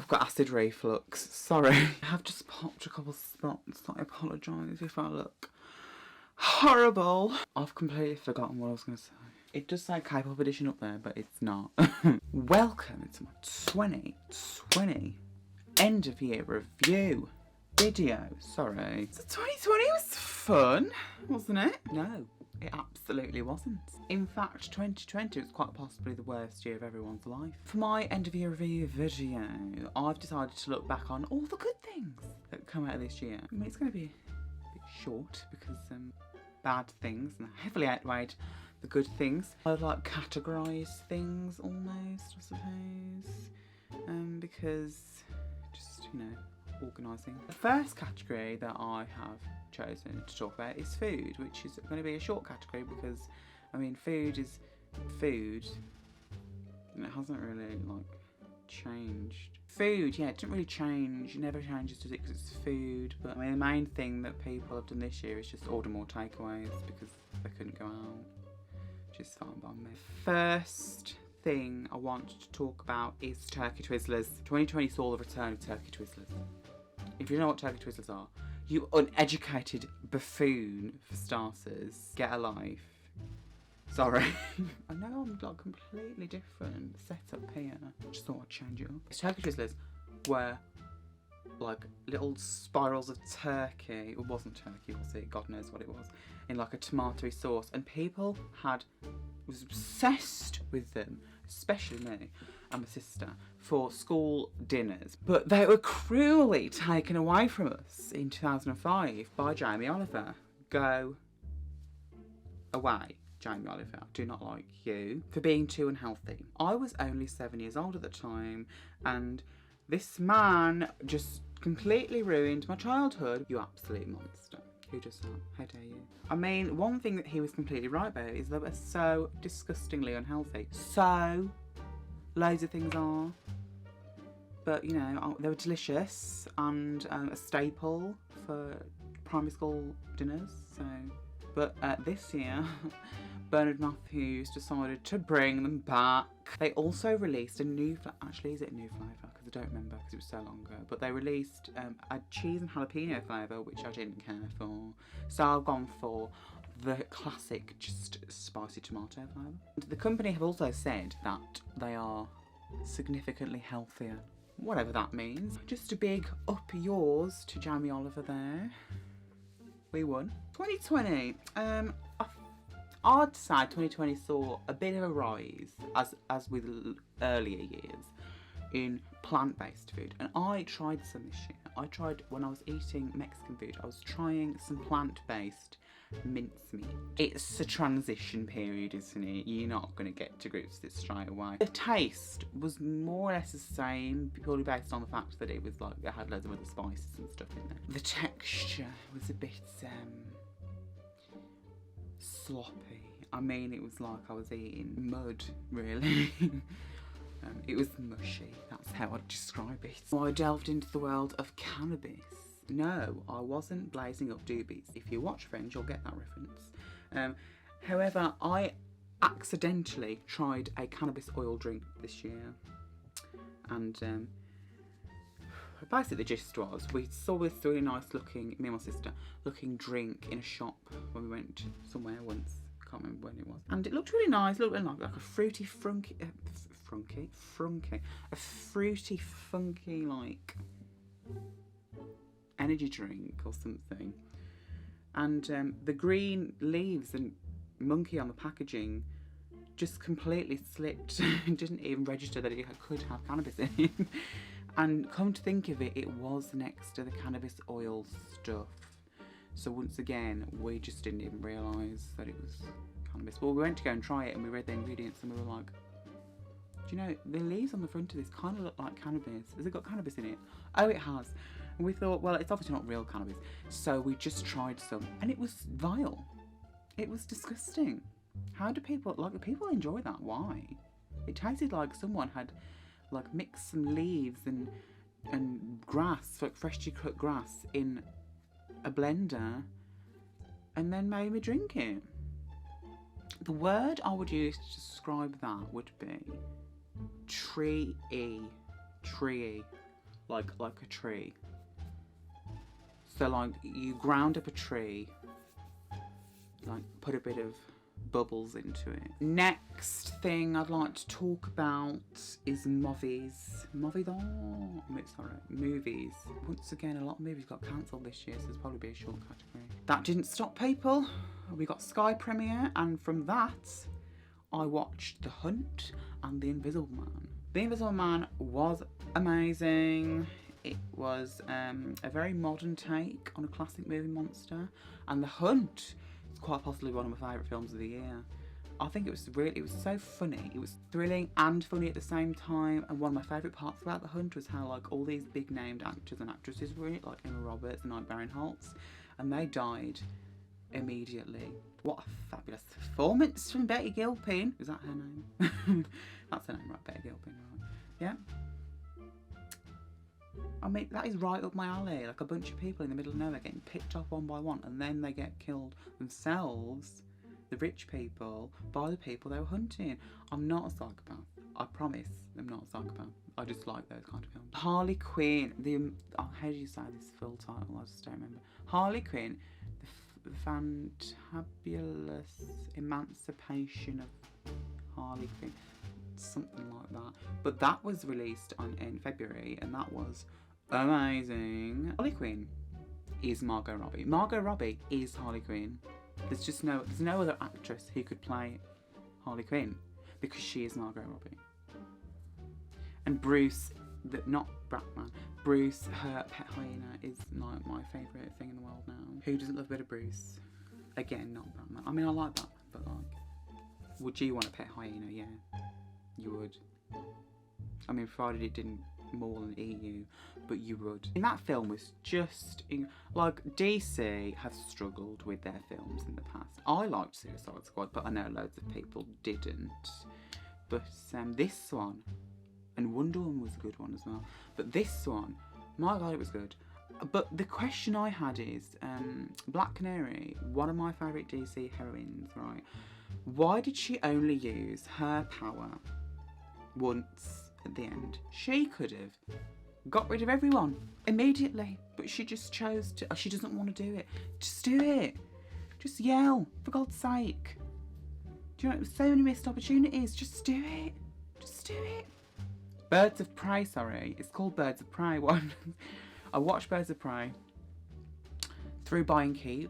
I've got acid reflux. Sorry. I have just popped a couple spots. I apologise if I look horrible. I've completely forgotten what I was going to say. It does say K-pop edition up there, but it's not. Welcome to my 2020 end of year review video. Sorry. So 2020 was fun, wasn't it? No, it absolutely wasn't. In fact, 2020 was quite possibly the worst year of everyone's life. For my end of year review video, I've decided to look back on all the good things that come out of this year. I mean, it's going to be a bit short because bad things and heavily outweighed the good things. I'd like categorise things almost, I suppose, because just, you know, organising. The first category that I have chosen to talk about is food, which is going to be a short category because, I mean, food is food and it hasn't really, like, changed. Food, yeah, it didn't really change. It never changes because it's food. But I mean, the main thing that people have done this year is just order more takeaways because they couldn't go out, which is fine by me. First thing I want to talk about is Turkey Twizzlers. 2020 saw the return of Turkey Twizzlers. If you know what Turkey Twizzlers are, you uneducated buffoon, for starters, get a life. Sorry. I know I'm like completely different setup here. Just thought I'd change it up. Turkey Twizzlers were like little spirals of turkey. It wasn't turkey, was it? God knows what it was. In like a tomatoey sauce. And people was obsessed with them, especially me and my sister, for school dinners. But they were cruelly taken away from us in 2005 by Jamie Oliver. Go away, Jamie Oliver. I do not like you for being too unhealthy. I was only 7 years old at the time, and this man just completely ruined my childhood. You absolute monster. Who does that? How dare you? I mean, one thing that he was completely right about is that we're so disgustingly unhealthy. So, loads of things are. But, you know, they were delicious and a staple for primary school dinners. So, but this year, Bernard Matthews decided to bring them back. They also released a new actually, is it a new flavour? Because I don't remember because it was so long ago. But they released a cheese and jalapeno flavour, which I didn't care for. So I've gone for the classic, just spicy tomato flavour. The company have also said that they are significantly healthier. Whatever that means. Just a big up yours to Jamie Oliver there. We won. 2020. I'd say 2020 saw a bit of a rise, as with earlier years, in plant-based food. And I tried some this year. I tried, when I was eating Mexican food, I was trying some plant-based mincemeat. It's a transition period, isn't it? You're not going to get to grips with it straight away. The taste was more or less the same, purely based on the fact that it was like, it had loads of other spices and stuff in there. The texture was a bit sloppy. I mean, it was like I was eating mud, really. It was mushy, that's how I'd describe it. So I delved into the world of cannabis. No, I wasn't blazing up doobies. If you watch Friends, you'll get that reference. However, I accidentally tried a cannabis oil drink this year. And basically the gist was, we saw this really nice looking, me and my sister, looking drink in a shop when we went somewhere once. Can't remember when it was. And it looked really nice, looked like a fruity, funky, like energy drink or something. And the green leaves and monkey on the packaging just completely slipped. Didn't even register that it could have cannabis in it. And come to think of it, it was next to the cannabis oil stuff. So once again, we just didn't even realise that it was cannabis. Well, we went to go and try it and we read the ingredients and we were like, do you know, the leaves on the front of this kind of look like cannabis. Has it got cannabis in it? Oh, it has. And we thought, well, it's obviously not real cannabis. So we just tried some and it was vile. It was disgusting. How do people, like, people enjoy that? Why? It tasted like someone had, like, mixed some leaves and grass, like freshly cut grass, in a blender and then made me drink it. The word I would use to describe that would be tree-y. like a tree. So like you ground up a tree, like put a bit of bubbles into it. Next thing I'd like to talk about is movies. Movies. Once again, a lot of movies got cancelled this year, so there's probably be a short category. That didn't stop people. We got Sky Premiere, and from that, I watched The Hunt and The Invisible Man. The Invisible Man was amazing. It was a very modern take on a classic movie monster, and The Hunt is quite possibly one of my favourite films of the year. I think it was so funny. It was thrilling and funny at the same time. And one of my favourite parts about The Hunt was how like all these big named actors and actresses were in it, like Emma Roberts and Ike Barinholtz, and they died immediately. What a fabulous performance from Betty Gilpin. Is that her name? That's her name, right? Betty Gilpin, right? Yeah. I mean, that is right up my alley. Like a bunch of people in the middle of nowhere getting picked off one by one, and then they get killed themselves, the rich people, by the people they were hunting. I'm not a psychopath. I promise I'm not a psychopath. I just like those kind of films. Harley Quinn, how do you say this full title? I just don't remember. Harley Quinn, the Fantabulous Emancipation of Harley Quinn. Something like that. But that was released in February, and that was amazing. Harley Quinn is Margot Robbie. Margot Robbie is Harley Quinn. There's no other actress who could play Harley Quinn because she is Margot Robbie. And Bruce, not Bratman, Bruce, her pet hyena, is like my favourite thing in the world now. Who doesn't love a bit of Bruce? Again, not Batman. I mean, I like Batman, but like, would you want a pet hyena? Yeah, you would. I mean, provided it didn't maul and eat you, but you would. And that film was just, like, DC have struggled with their films in the past. I liked Suicide Squad, but I know loads of people didn't. But this one, and Wonder Woman was a good one as well, but this one, my God, it was good. But the question I had is, Black Canary, one of my favourite DC heroines, right? Why did she only use her power once at the end? She could have got rid of everyone immediately, but she just chose to. She doesn't want to do it. Just do it. Just yell, for God's sake. Do you know, so many missed opportunities. Just do it. Just do it. Birds of Prey, sorry. It's called Birds of Prey. One. I watched Birds of Prey through Buy and Keep.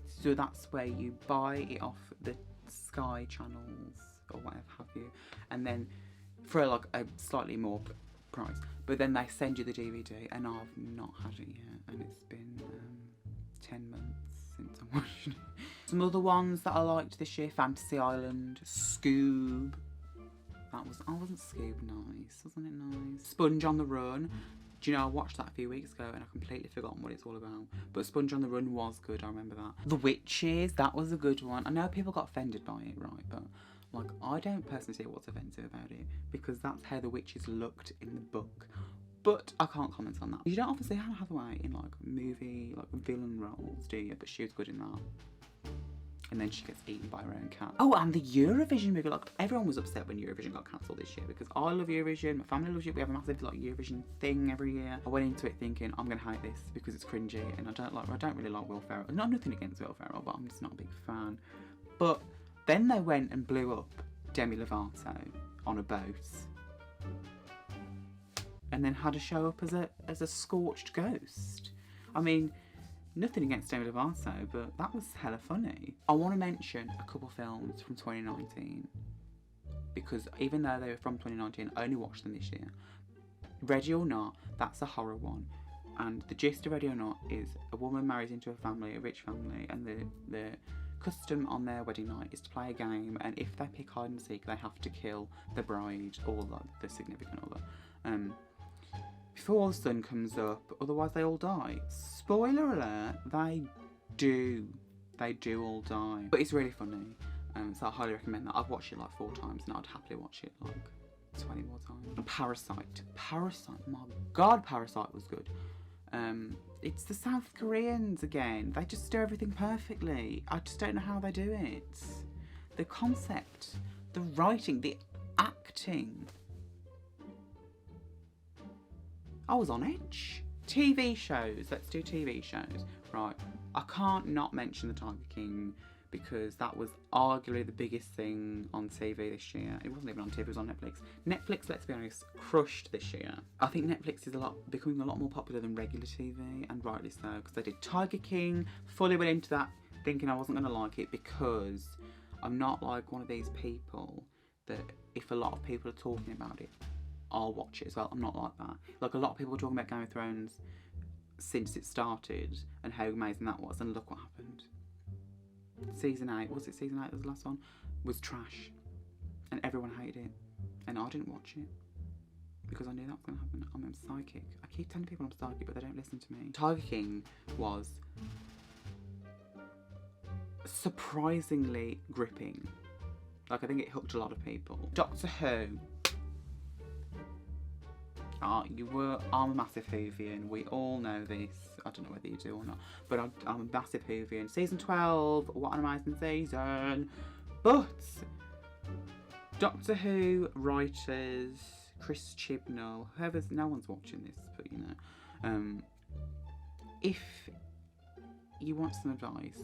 So that's where you buy it off the Sky channels or whatever have you, and then for like a slightly more price. But then they send you the DVD, and I've not had it yet, and it's been 10 months since I watched it. Some other ones that I liked this year: Fantasy Island, Scoob. Wasn't Scoob nice? Wasn't it nice? Sponge on the Run. Do you know, I watched that a few weeks ago and I completely forgotten what it's all about. But Sponge on the Run was good, I remember that. The Witches, that was a good one. I know people got offended by it, right? But like, I don't personally see what's offensive about it, because that's how the witches looked in the book. But I can't comment on that. You don't often see Anne Hathaway in like movie, like villain roles, do you? But she was good in that. And then she gets eaten by her own cat. Oh, and the Eurovision movie. Like, everyone was upset when Eurovision got cancelled this year, because I love Eurovision, my family loves it. We have a massive like Eurovision thing every year. I went into it thinking I'm gonna hate this because it's cringy, and I don't really like Will Ferrell. Not nothing against Will Ferrell, but I'm just not a big fan. But then they went and blew up Demi Lovato on a boat, and then had her show up as a scorched ghost. I mean, nothing against Demi Lovato, but that was hella funny. I want to mention a couple films from 2019, because even though they were from 2019, I only watched them this year. Ready or Not, that's a horror one. And the gist of Ready or Not is a woman marries into a family, a rich family, and the custom on their wedding night is to play a game, and if they pick hide and seek, they have to kill the bride or like the significant other. Before the sun comes up, otherwise they all die. Spoiler alert, they do all die. But it's really funny, so I highly recommend that. I've watched it like 4 times, and I'd happily watch it like 20 more times. And Parasite, my God, Parasite was good. It's the South Koreans again. They just do everything perfectly. I just don't know how they do it. The concept, the writing, the acting. I was on edge. TV shows. Let's do TV shows. Right. I can't not mention The Tiger King because that was arguably the biggest thing on TV this year. It wasn't even on TV, it was on Netflix. Netflix, let's be honest, crushed this year. I think Netflix is becoming a lot more popular than regular TV, and rightly so, because they did Tiger King, fully went into that thinking I wasn't going to like it because I'm not like one of these people that if a lot of people are talking about it, I'll watch it as well. I'm not like that. Like a lot of people were talking about Game of Thrones since it started and how amazing that was, and look what happened. Season 8, was it season 8 that was the last one? Was trash. And everyone hated it. And I didn't watch it. Because I knew that was going to happen. I'm psychic. I keep telling people I'm psychic, but they don't listen to me. Tiger King was surprisingly gripping. Like, I think it hooked a lot of people. Doctor Who. I'm a massive Whovian. We all know this. I don't know whether you do or not, but I'm a massive Whovian. Season 12, what an amazing season. But Doctor Who writers, Chris Chibnall, no one's watching this, but you know, if you want some advice,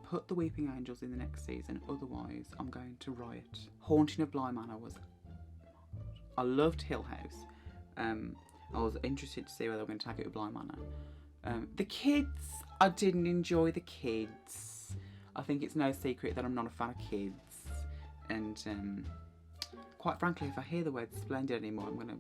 put the Weeping Angels in the next season, otherwise I'm going to riot. Haunting of Bly Manor was... I loved Hill House. I was interested to see whether they were going to take it with Bly Manor. The kids, I didn't enjoy the kids. I think it's no secret that I'm not a fan of kids. And quite frankly, if I hear the word splendid anymore, I'm gonna...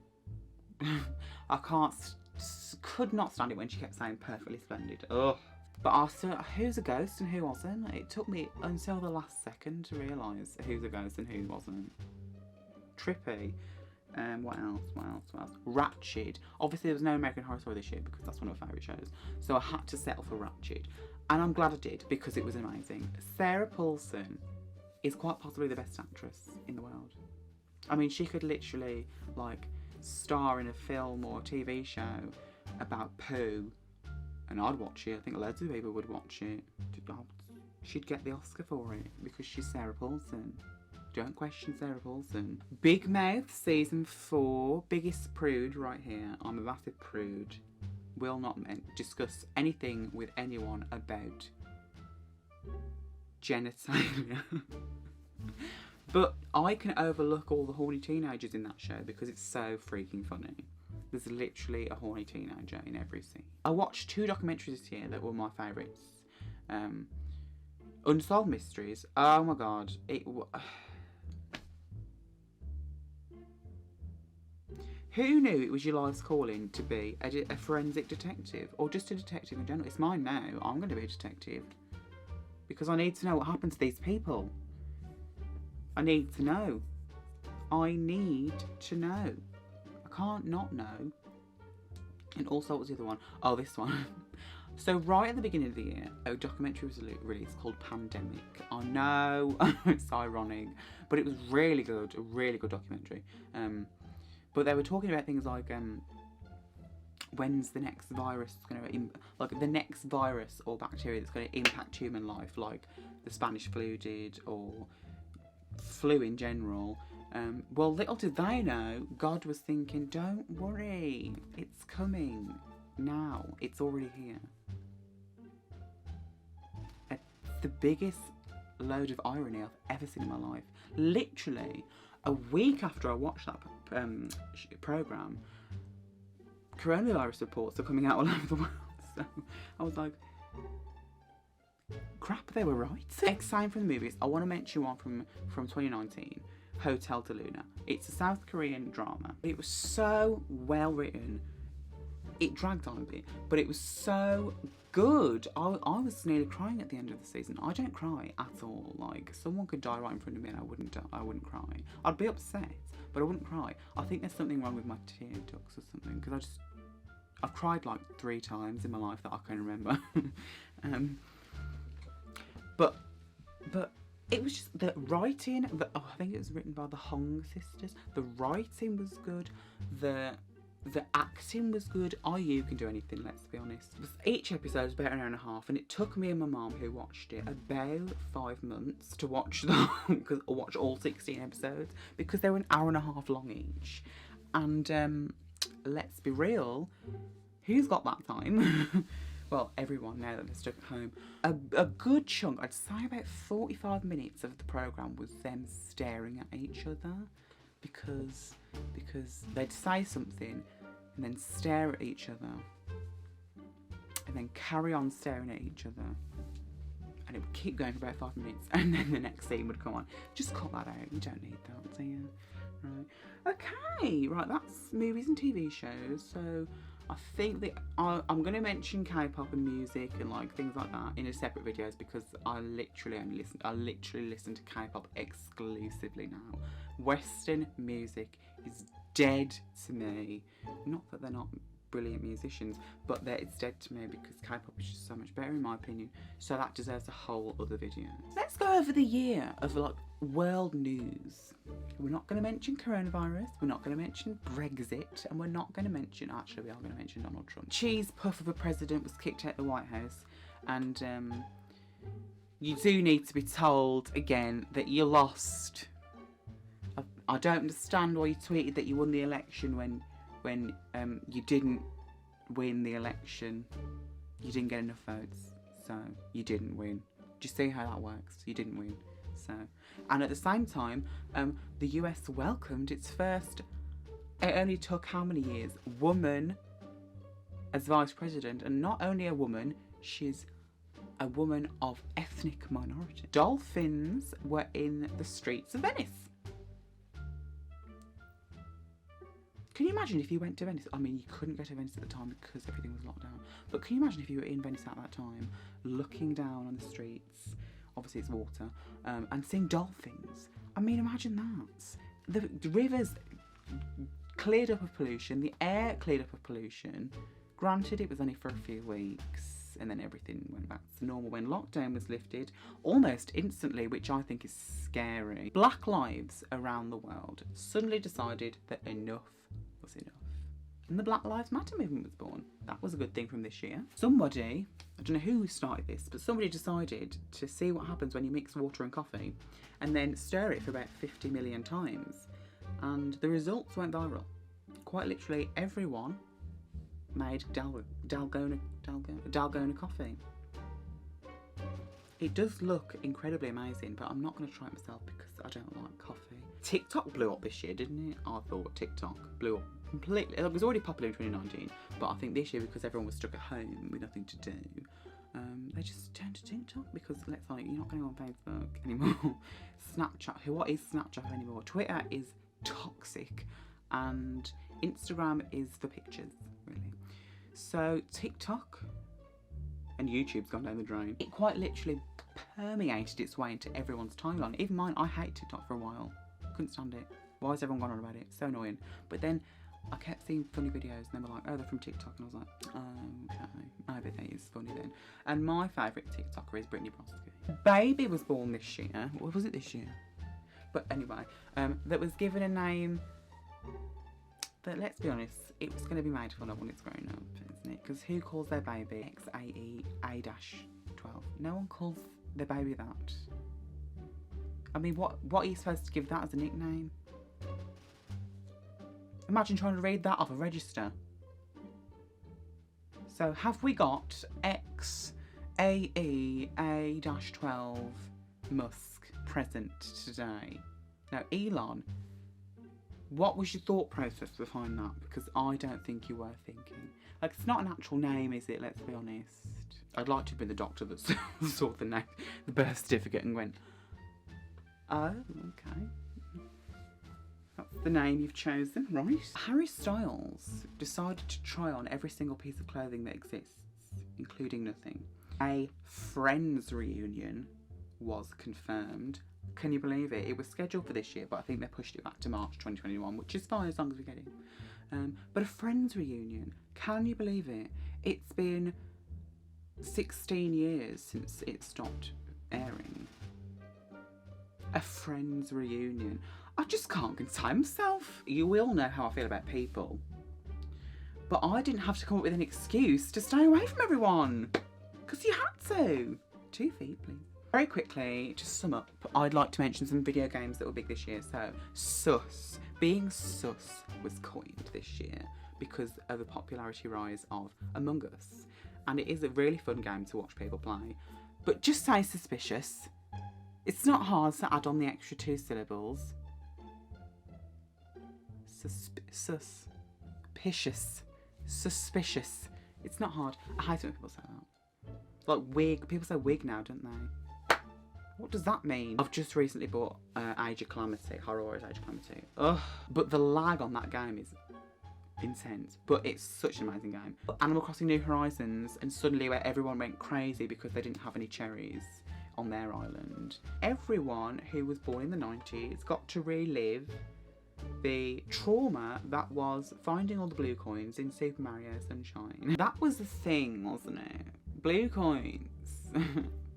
could not stand it when she kept saying perfectly splendid. Ugh. But also, who's a ghost and who wasn't? It took me until the last second to realise who's a ghost and who wasn't. Trippy. What else? Ratched. Obviously there was no American Horror Story this year because that's one of my favourite shows. So I had to settle for Ratched. And I'm glad I did because it was amazing. Sarah Paulson is quite possibly the best actress in the world. I mean, she could literally, like, star in a film or a TV show about poo and I'd watch it. I think loads of people would watch it. She'd get the Oscar for it because she's Sarah Paulson. Don't question Sarah Paulson. Big Mouth season 4. Biggest prude right here. I'm a massive prude. Will not discuss anything with anyone about genitalia. But I can overlook all the horny teenagers in that show because it's so freaking funny. There's literally a horny teenager in every scene. I watched 2 documentaries this year that were my favourites. Unsolved Mysteries. Oh my god. Who knew it was your life's calling to be a forensic detective? Or just a detective in general? It's mine now. I'm going to be a detective. Because I need to know what happened to these people. I need to know. I need to know. I can't not know. And also, what was the other one? Oh, this one. So right at the beginning of the year, a documentary was released called Pandemic. I know, it's ironic, but it was really good. A really good documentary. But they were talking about things like when's the next virus going to like the next virus or bacteria that's going to impact human life, like the Spanish flu did, or flu in general. Well, little did they know, God was thinking, don't worry, it's coming now. It's already here. It's the biggest load of irony I've ever seen in my life. Literally, a week after I watched that programme, coronavirus reports are coming out all over the world. So I was like, crap, they were right. Exciting from the movies, I want to mention one from 2019, Hotel de Luna. It's a South Korean drama. It was so well written. It dragged on a bit, but it was so good. I was nearly crying at the end of the season. I don't cry at all. Like, someone could die right in front of me and I wouldn't cry. I'd be upset, but I wouldn't cry. I think there's something wrong with my tear ducts or something, because I've cried like 3 times in my life that I can remember. But it was just the writing. I think it was written by the Hong sisters. The writing was good. The acting was good. IU can do anything, let's be honest. Each episode was about an hour and a half, and it took me and my mum, who watched it, about 5 months to watch watch all 16 episodes, because they were an hour and a half long each. And let's be real, who's got that time? Well, everyone now that they're stuck at home. A good chunk, I'd say about 45 minutes of the programme was them staring at each other because they'd say something and then stare at each other and then carry on staring at each other. And it would keep going for about 5 minutes and then the next scene would come on. Just cut that out, you don't need that, do you? Right. Okay, right, that's movies and TV shows. So I think that I'm going to mention K-pop and music and like things like that in a separate videos because I literally listen to K-pop exclusively now. Western music is dead to me. Not that they're not brilliant musicians, but it's dead to me because K-pop is just so much better in my opinion. So that deserves a whole other video. Let's go over the year of like world news. We're not going to mention coronavirus, we're not going to mention Brexit, and we're not going to mention, actually we are going to mention Donald Trump. Cheese puff of a president was kicked out of the White House, and you do need to be told again that you lost. I don't understand why you tweeted that you won the election when you didn't win the election. You didn't get enough votes, so you didn't win. Do you see how that works? You didn't win. So, and at the same time, the US welcomed its first, it only took how many years, woman as vice president, and not only a woman, she's a woman of ethnic minority. Dolphins were in the streets of Venice. Can you imagine if you went to Venice? I mean, you couldn't go to Venice at the time because everything was locked down. But can you imagine if you were in Venice at that time, looking down on the streets, obviously it's water, and seeing dolphins? I mean, imagine that. The rivers cleared up of pollution, the air cleared up of pollution. Granted, it was only for a few weeks, and then everything went back to normal when lockdown was lifted, almost instantly, which I think is scary. Black lives around the world suddenly decided that enough was enough. And the Black Lives Matter movement was born. That was a good thing from this year. Somebody, I don't know who started this, but somebody decided to see what happens when you mix water and coffee and then stir it for about 50 million times. And the results went viral. Quite literally everyone made Dalgona coffee. It does look incredibly amazing, but I'm not going to try it myself because I don't like coffee. TikTok blew up this year, didn't it? I thought TikTok blew up completely. It was already popular in 2019, but I think this year, because everyone was stuck at home with nothing to do, they just turned to TikTok because, let's say, you're not going to go on Facebook anymore. Snapchat, what is Snapchat anymore? Twitter is toxic, and Instagram is for pictures, really. So TikTok and YouTube's gone down the drain. It quite literally permeated its way into everyone's timeline. Even mine, I hate TikTok for a while. Couldn't stand it. Why has everyone gone on about it? So annoying. But then I kept seeing funny videos and they were like, oh, they're from TikTok. And I was like, oh, okay. I bet that is funny then. And my favourite TikToker is Brittany Broski. Baby was born this year. What was it this year? But anyway, that was given a name that, let's be honest, it was going to be made fun of when it's grown up, isn't it? Because who calls their baby XAE-A-12? No one calls their baby that. I mean, what are you supposed to give that as a nickname? Imagine trying to read that off a register. So have we got XAE-A-12 Musk present today? Now, Elon, what was your thought process behind that? Because I don't think you were thinking. Like, it's not an actual name, is it? Let's be honest. I'd like to be the doctor that saw the name, the birth certificate and went, oh, okay. That's the name you've chosen, right? Harry Styles decided to try on every single piece of clothing that exists, including nothing. A Friends reunion was confirmed. Can you believe it? It was scheduled for this year, but I think they pushed it back to March 2021, which is fine as long as we get it. But a Friends reunion, can you believe it? It's been 16 years since it stopped airing. A Friends reunion. I just can't contain myself. You will know how I feel about people. But I didn't have to come up with an excuse to stay away from everyone. Because you had to. 2 feet, please. Very quickly, to sum up, I'd like to mention some video games that were big this year. So, sus. Being sus was coined this year because of the popularity rise of Among Us. And it is a really fun game to watch people play. But just say suspicious. It's not hard to add on the extra 2 syllables. Suspicious. Suspicious. It's not hard. I hate when people say that. Like wig. People say wig now, don't they? What does that mean? I've just recently bought Age of Calamity. Horror Warriors Age of Calamity. Ugh. But the lag on that game is intense. But it's such an amazing game. Animal Crossing New Horizons, and suddenly where everyone went crazy because they didn't have any cherries on their island. Everyone who was born in the 90s got to relive the trauma that was finding all the blue coins in Super Mario Sunshine. That was the thing, wasn't it? Blue coins.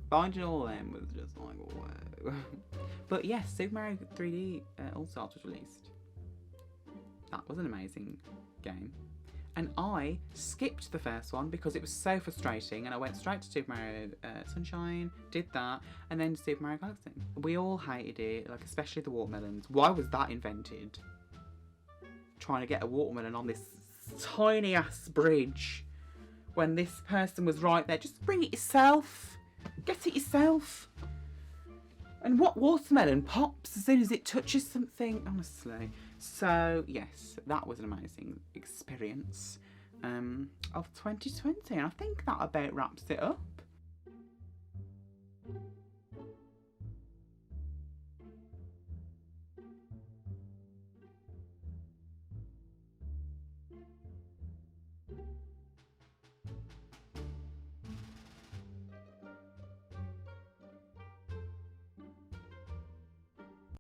Finding all them was just like, whoa. But yes, Super Mario 3D All-Stars was released. That was an amazing game. And I skipped the first one because it was so frustrating, and I went straight to Super Mario Sunshine, did that, and then Super Mario Galaxy. We all hated it, like especially the watermelons. Why was that invented? Trying to get a watermelon on this tiny ass bridge when this person was right there. Just bring it yourself. Get it yourself. And what watermelon pops as soon as it touches something? Honestly. So, yes, that was an amazing experience of 2020. And I think that about wraps it up.